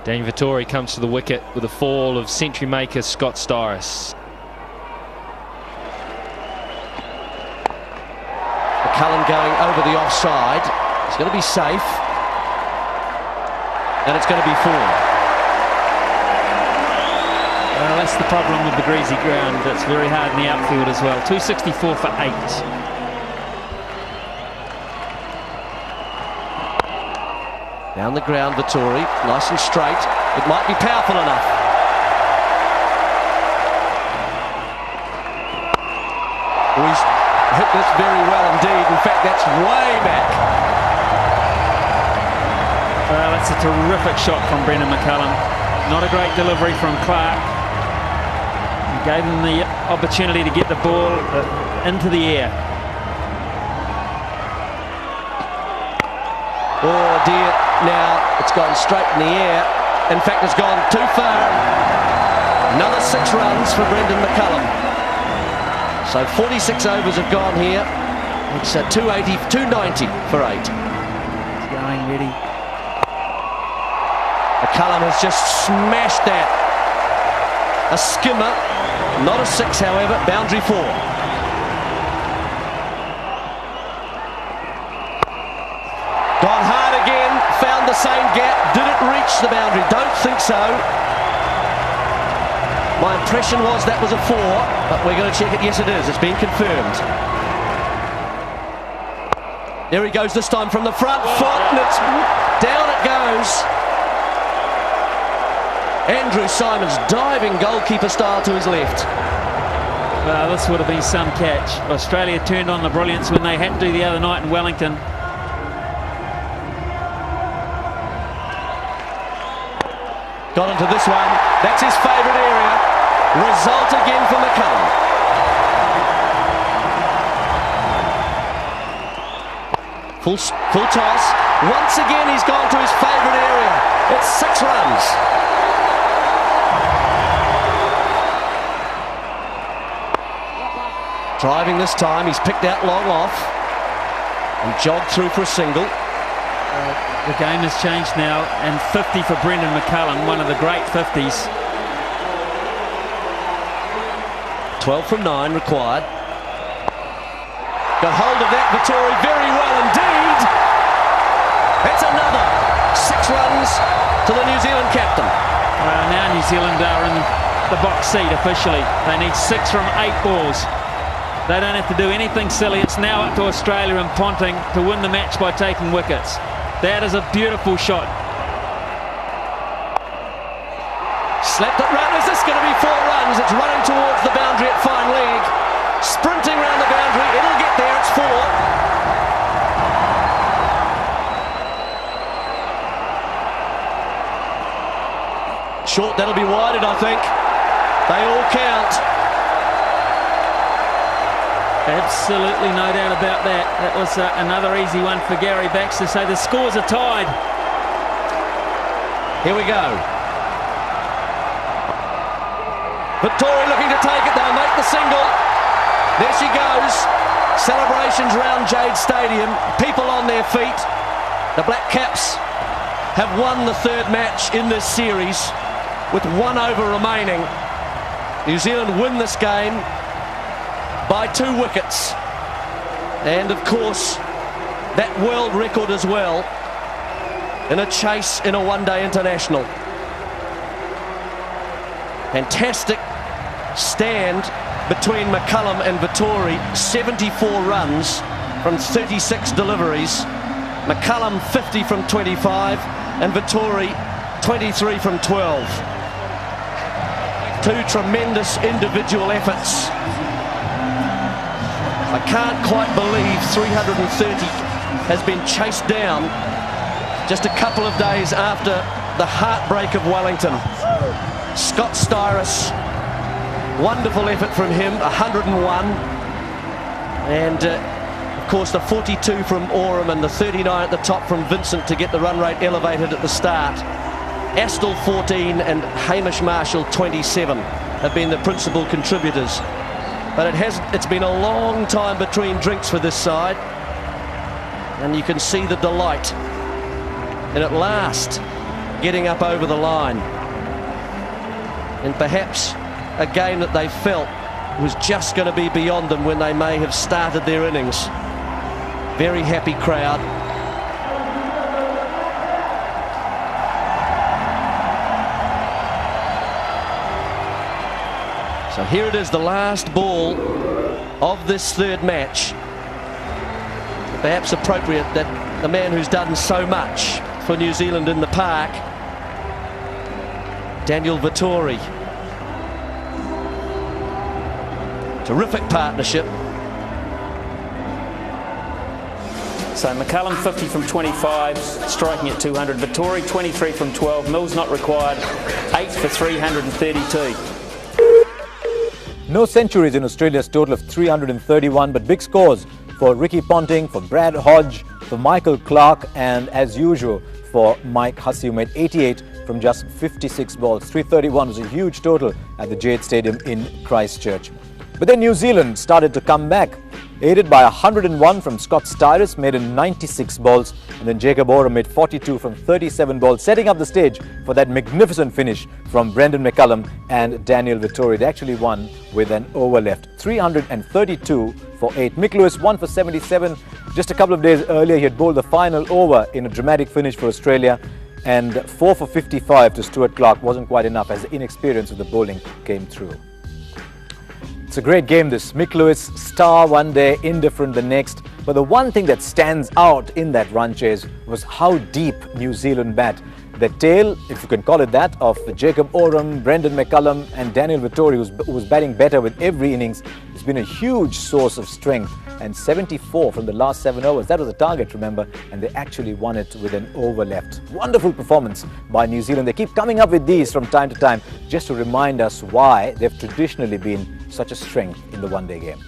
Daniel Vettori comes to the wicket with a fall of century maker Scott Styris. McCullum going over the offside. It's going to be safe. And it's going to be 4. Well, that's the problem with the greasy ground. It's very hard in the outfield as well. 264 for 8. Down the ground, Vettori, nice and straight. It might be powerful enough. Oh, he's hit this very well indeed. In fact, that's way back. Well, that's a terrific shot from Brendan McCullum. Not a great delivery from Clark. He gave him the opportunity to get the ball into the air. Oh dear, now it's gone straight in the air. In fact, it's gone too far. Another 6 runs for Brendan McCullum. So 46 overs have gone here. It's 290 for 8. He's going ready. McCullum has just smashed that. A skimmer, not a 6 however, boundary 4. Gone hard again, found the same gap. Did it reach the boundary? Don't think so. My impression was that was a 4, but we're going to check it. Yes, it is. It's been confirmed. There he goes this time from the front foot, and it's down it goes. Andrew Symonds diving goalkeeper style to his left. Well, this would have been some catch. Australia turned on the brilliance when they had to the other night in Wellington. Got into this one. That's his favourite area. Result again for McCullum. Full toss. Once again, he's gone to his favourite area. It's 6 runs. Driving this time. He's picked out long off and jogged through for a single. The game has changed now, and 50 for Brendan McCullum, one of the great 50s. 12 from 9 required. Got hold of that, Vettori, very well indeed. That's another 6 runs to the New Zealand captain. Well, now New Zealand are in the box seat officially. They need 6 from 8 balls. They don't have to do anything silly. It's now up to Australia and Ponting to win the match by taking wickets. That is a beautiful shot. Slapped it round. Is this going to be 4 runs? It's running towards the boundary at fine leg. Sprinting round the boundary. It'll get there. It's 4. Short. That'll be wided, I think. They all count. Absolutely no doubt about that. That was another easy one for Gary Baxter. So the scores are tied. Here we go. Vettori looking to take it. They'll make the single. There she goes. Celebrations round Jade Stadium. People on their feet. The Black Caps have won the 3rd match in this series with 1 over remaining. New Zealand win this game by 2 wickets, and of course that world record as well in a chase in a one-day international. Fantastic stand between McCullum and Vettori. 74 runs from 36 deliveries. McCullum 50 from 25 and Vettori 23 from 12. 2 tremendous individual efforts. I can't quite believe 330 has been chased down just a couple of days after the heartbreak of Wellington. Scott Styris, wonderful effort from him, 101. And of course the 42 from Oram and the 39 at the top from Vincent to get the run rate elevated at the start. Astle 14 and Hamish Marshall 27 have been the principal contributors. But it's been a long time between drinks for this side, and you can see the delight. And at last, getting up over the line. And perhaps a game that they felt was just going to be beyond them when they may have started their innings. Very happy crowd. So here it is, the last ball of this third match. Perhaps appropriate that the man who's done so much for New Zealand in the park, Daniel Vettori. Terrific partnership. So McCullum 50 from 25, striking at 200. Vettori 23 from 12. Mills not required, 8 for 332. No centuries in Australia's total of 331, but big scores for Ricky Ponting, for Brad Hodge, for Michael Clarke, and as usual for Mike Hussey, who made 88 from just 56 balls. 331 was a huge total at the Jade Stadium in Christchurch. But then New Zealand started to come back, aided by 101 from Scott Styris, made in 96 balls, and then Jacob Oram made 42 from 37 balls, setting up the stage for that magnificent finish from Brendan McCullum and Daniel Vettori. They actually won with an over left. 332 for 8. Mick Lewis 1 for 77. Just a couple of days earlier, he had bowled the final over in a dramatic finish for Australia, and 4 for 55 to Stuart Clark wasn't quite enough as the inexperience of the bowling came through. It's a great game, this. Mick Lewis, star one day, indifferent the next. But the one thing that stands out in that run chase was how deep New Zealand bat. The tail, if you can call it that, of Jacob Oram, Brendan McCullum and Daniel Vettori, who was batting better with every innings, has been a huge source of strength. And 74 from the last 7 overs, that was the target, remember, and they actually won it with an over left. Wonderful performance by New Zealand. They keep coming up with these from time to time just to remind us why they've traditionally been such a strength in the one-day game.